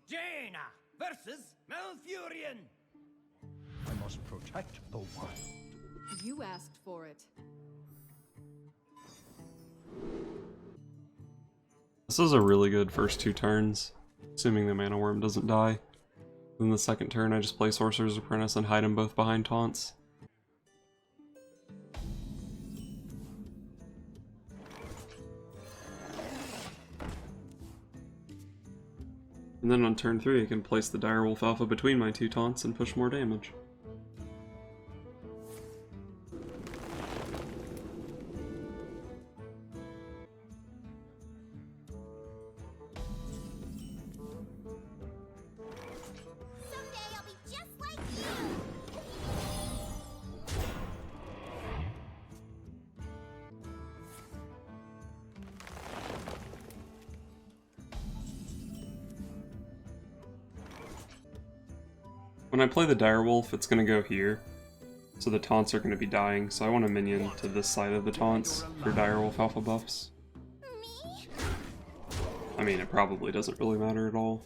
Jaina versus Malfurion. I must protect the wild. You asked for it. This is a really good first 2 turns, assuming the Mana Worm doesn't die. Then the second turn I just play Sorcerer's Apprentice and hide them both behind taunts. And then on turn 3 I can place the Direwolf Alpha between my 2 taunts and push more damage. When I play the Direwolf, it's going to go here, so the taunts are going to be dying, so I want a minion to this side of the taunts for Direwolf alpha buffs. I mean, it probably doesn't really matter at all.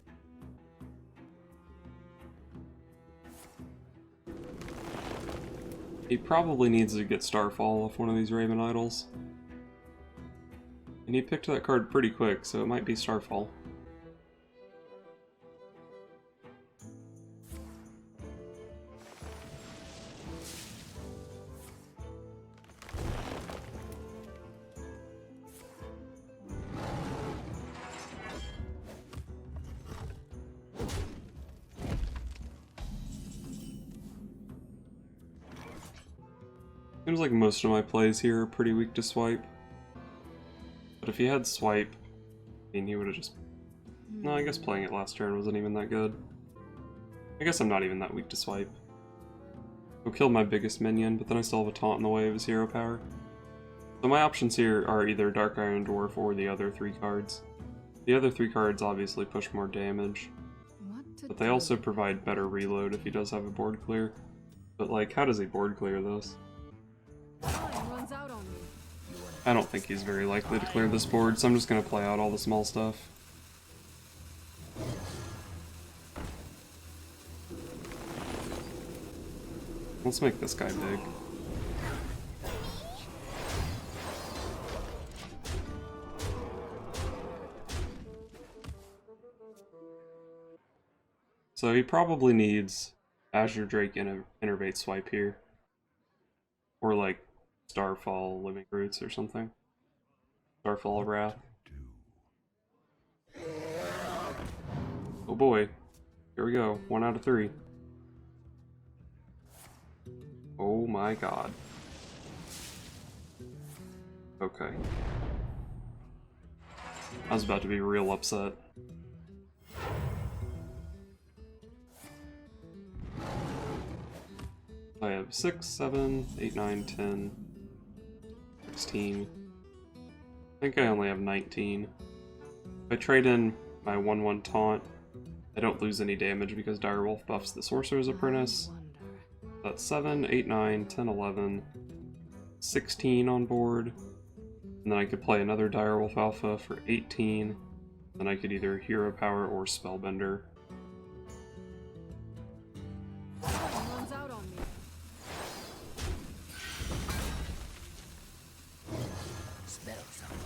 He probably needs to get Starfall off one of these Raven Idols. And he picked that card pretty quick, so it might be Starfall. Seems like most of my plays here are pretty weak to swipe. But if he had swipe, I mean, he would have just... No, I guess playing it last turn wasn't even that good. I guess I'm not even that weak to swipe. He'll kill my biggest minion, but then I still have a taunt in the way of his hero power. So my options here are either Dark Iron Dwarf or the other 3 cards. The other 3 cards obviously push more damage, but they also provide better reload if he does have a board clear. But like, how does he board clear this? I don't think he's very likely to clear this board, so I'm just going to play out all the small stuff. Let's make this guy big. So he probably needs Azure Drake Innervate Swipe here. Or like Starfall Living Roots or something. Starfall of Wrath. Oh boy. Here we go. 1 out of 3. Oh my god. Okay. I was about to be real upset. I have 6, 7, 8, 9, 10, 16. I think I only have 19. If I trade in my 1/1 taunt, I don't lose any damage because Direwolf buffs the Sorcerer's Apprentice. That's 7, 8, 9, 10, 11, 16 on board. And then I could play another Direwolf Alpha for 18. Then I could either Hero Power or Spellbender.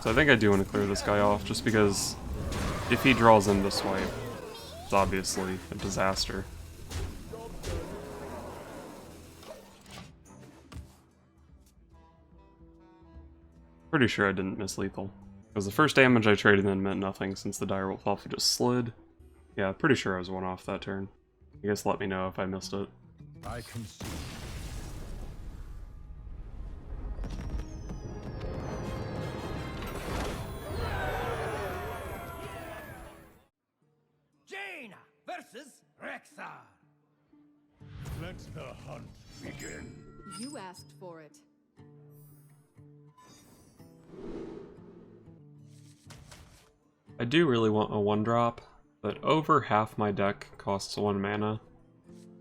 So I think I do want to clear this guy off, just because if he draws into swipe, it's obviously a disaster. Pretty sure I didn't miss lethal, because the first damage I traded in meant nothing since the Direwolf Alpha just slid. Yeah, pretty sure I was 1 off that turn. I guess let me know if I missed it. I can see. Jaina versus Rexxar. Let the hunt begin. You asked for it. I do really want a 1-drop, but over half my deck costs 1 mana.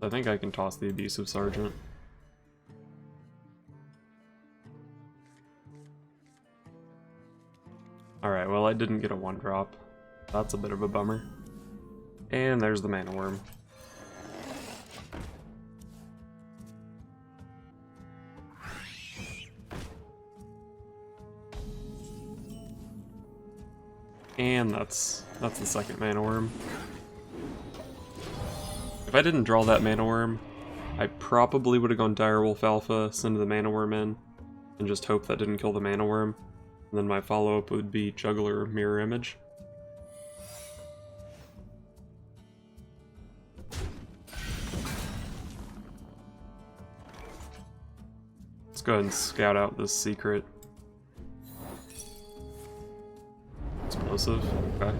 I think I can toss the Abusive Sergeant. Alright, well I didn't get a 1-drop. That's a bit of a bummer. And there's the mana worm. And that's the second mana worm. If I didn't draw that mana worm, I probably would have gone Direwolf Alpha, send the mana worm in, and just hope that didn't kill the mana worm. And then my follow-up would be Juggler Mirror Image. Let's go ahead and scout out this secret. Explosive, okay.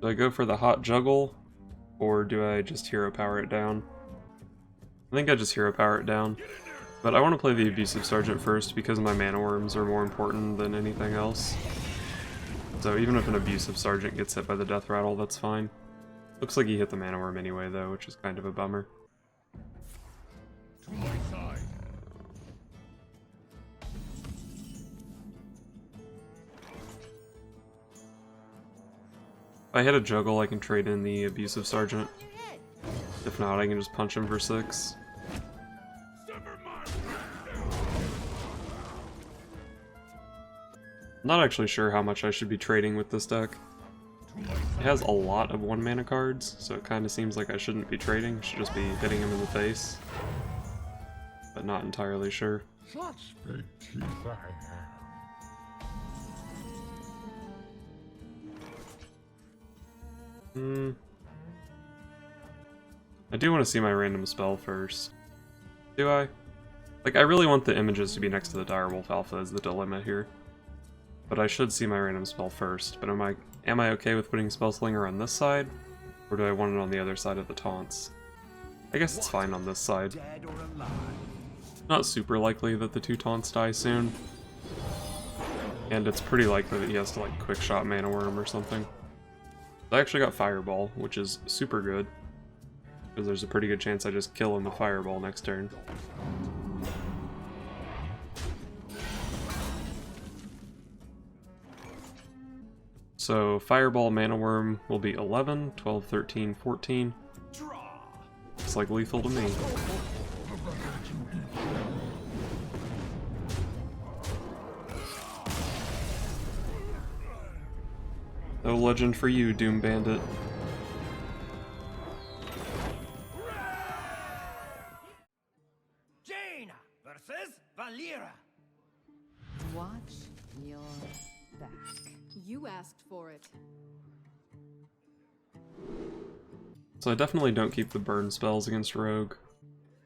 Do I go for the hot juggle, or do I just hero power it down? I think I just hero power it down. But I want to play the Abusive Sergeant first because my mana worms are more important than anything else. So even if an Abusive Sergeant gets hit by the Death Rattle, that's fine. Looks like he hit the mana worm anyway though, which is kind of a bummer. To my side. If I hit a juggle, I can trade in the Abusive Sergeant. If not, I can just punch him for 6. I'm not actually sure how much I should be trading with this deck. It has a lot of 1 mana cards, so it kind of seems like I shouldn't be trading. I should just be hitting him in the face. But not entirely sure. Such big teeth I have. I do want to see my random spell first. Do I? Like, I really want the images to be next to the Direwolf Alpha is the dilemma here. But I should see my random spell first. But am I okay with putting Spellslinger on this side? Or do I want it on the other side of the taunts? I guess it's fine on this side. Not super likely that the 2 taunts die soon. And it's pretty likely that he has to like quick shot Mana Worm or something. I actually got Fireball, which is super good. Because there's a pretty good chance I just kill him with Fireball next turn. So Fireball Mana Worm will be 11, 12, 13, 14. It's like lethal to me. No legend for you, Doom Bandit. Jaina versus Valera. Watch your back. You asked for it. So I definitely don't keep the burn spells against Rogue.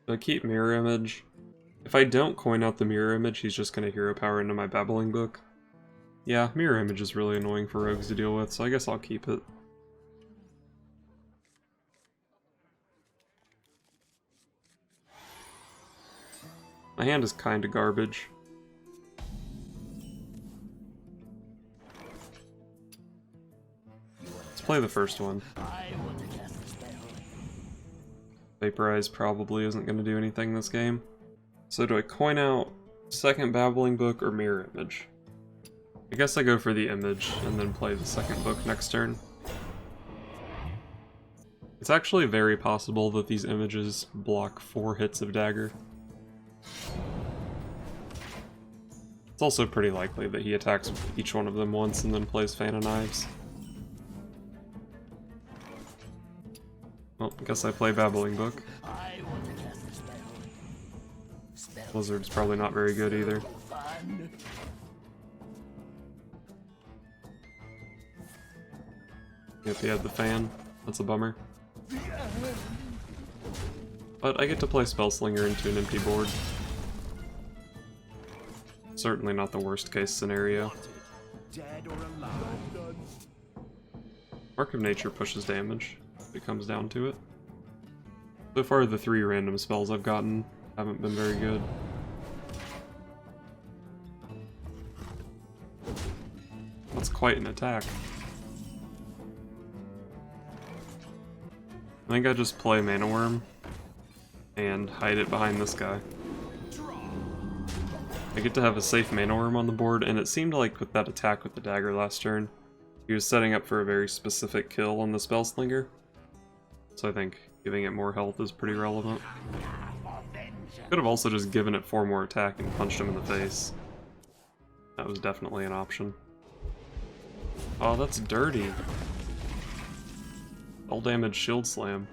So I keep Mirror Image. If I don't coin out the Mirror Image, he's just going to hero power into my Babbling book. Yeah, Mirror Image is really annoying for rogues to deal with, so I guess I'll keep it. My hand is kinda garbage. Let's play the first one. Vaporize probably isn't going to do anything this game. So do I coin out second Babbling book or Mirror Image? I guess I go for the image and then play the second book next turn. It's actually very possible that these images block 4 hits of dagger. It's also pretty likely that he attacks each one of them once and then plays Fan of Knives. Well, I guess I play Babbling Book. Blizzard's probably not very good either. Yep, he had the fan. That's a bummer. But I get to play Spellslinger into an empty board. Certainly not the worst case scenario. Mark of Nature pushes damage, if it comes down to it. So far the 3 random spells I've gotten haven't been very good. That's quite an attack. I think I just play Mana Worm and hide it behind this guy. I get to have a safe Mana Worm on the board, and it seemed like with that attack with the dagger last turn, He was setting up for a very specific kill on the Spellslinger, so I think giving it more health is pretty relevant. Could have also just given it 4 more attack and punched him in the face. That was definitely an option. Oh, that's dirty. All damage shield slam.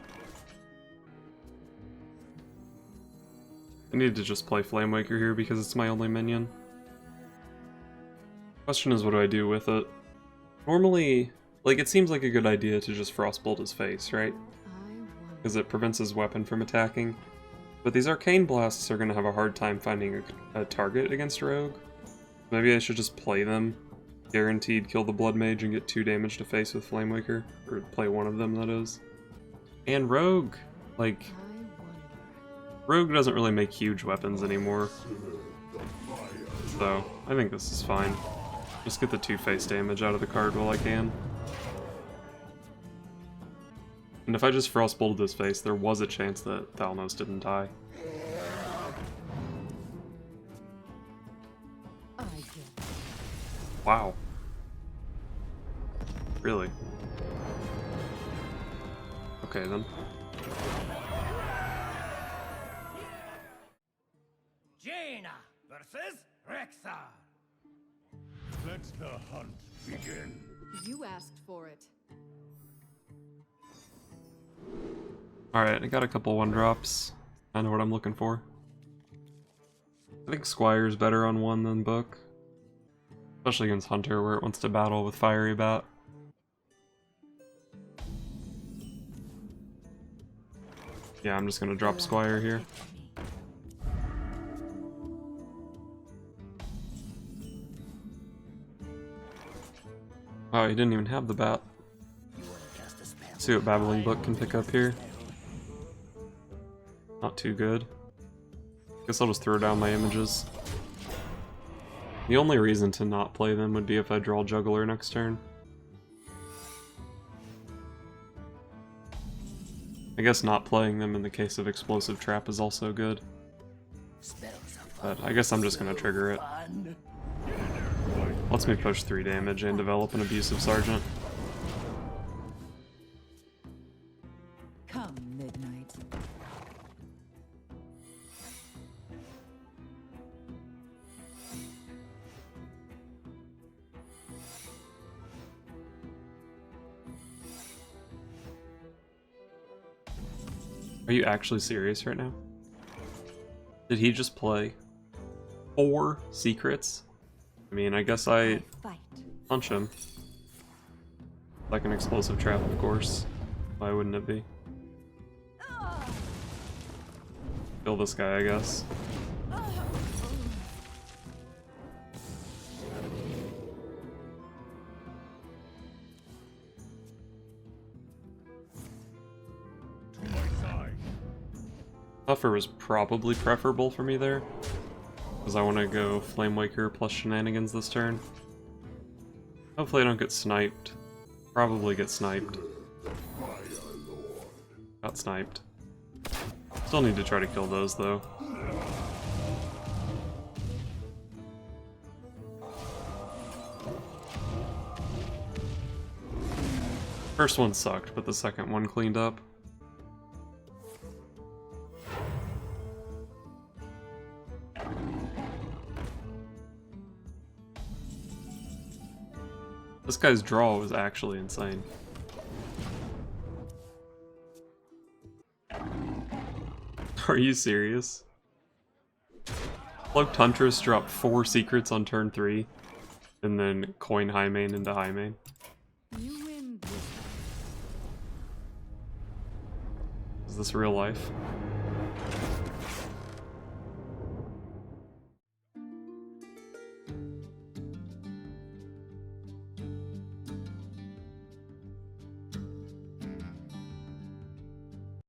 I need to just play Flamewaker here because it's my only minion. Question is, what do I do with it? Normally, like, it seems like a good idea to just Frostbolt his face, right? Because it prevents his weapon from attacking. But these Arcane Blasts are going to have a hard time finding a target against Rogue. Maybe I should just play them. Guaranteed kill the Blood Mage and get 2 damage to face with Flamewaker. Or play one of them, that is. And Rogue! Like, Rogue doesn't really make huge weapons anymore. So, I think this is fine. Just get the 2 face damage out of the card while I can. And if I just Frostbolted his face, there was a chance that Thalnos didn't die. Wow. Really? Okay then. Jaina versus Rexar. Let the hunt begin. You asked for it. Alright, I got a couple 1-drops. I know what I'm looking for. I think Squire's better on 1 than Book. Especially against Hunter, where it wants to battle with Fiery Bat. Yeah, I'm just gonna drop Squire here. Wow, he didn't even have the bat. See what Babbling Book can pick up here. Not too good. Guess I'll just throw down my images. The only reason to not play them would be if I draw Juggler next turn. I guess not playing them in the case of Explosive Trap is also good. But I guess I'm just gonna trigger it. Lets me push 3 damage and develop an Abusive Sergeant. Come, midnight. Are you actually serious right now? Did he just play 4 secrets? I mean, I guess I punch him. Like an Explosive Trap, of course. Why wouldn't it be? Kill this guy, I guess. Buffer was probably preferable for me there, because I want to go Flamewaker plus Shenanigans this turn. Hopefully I don't get sniped. Probably get sniped. Got sniped. Still need to try to kill those though. First one sucked, but the second one cleaned up. This guy's draw was actually insane. Are you serious? Cloaked Huntress dropped 4 secrets on turn 3, and then coin high main into high main. You win. Is this real life?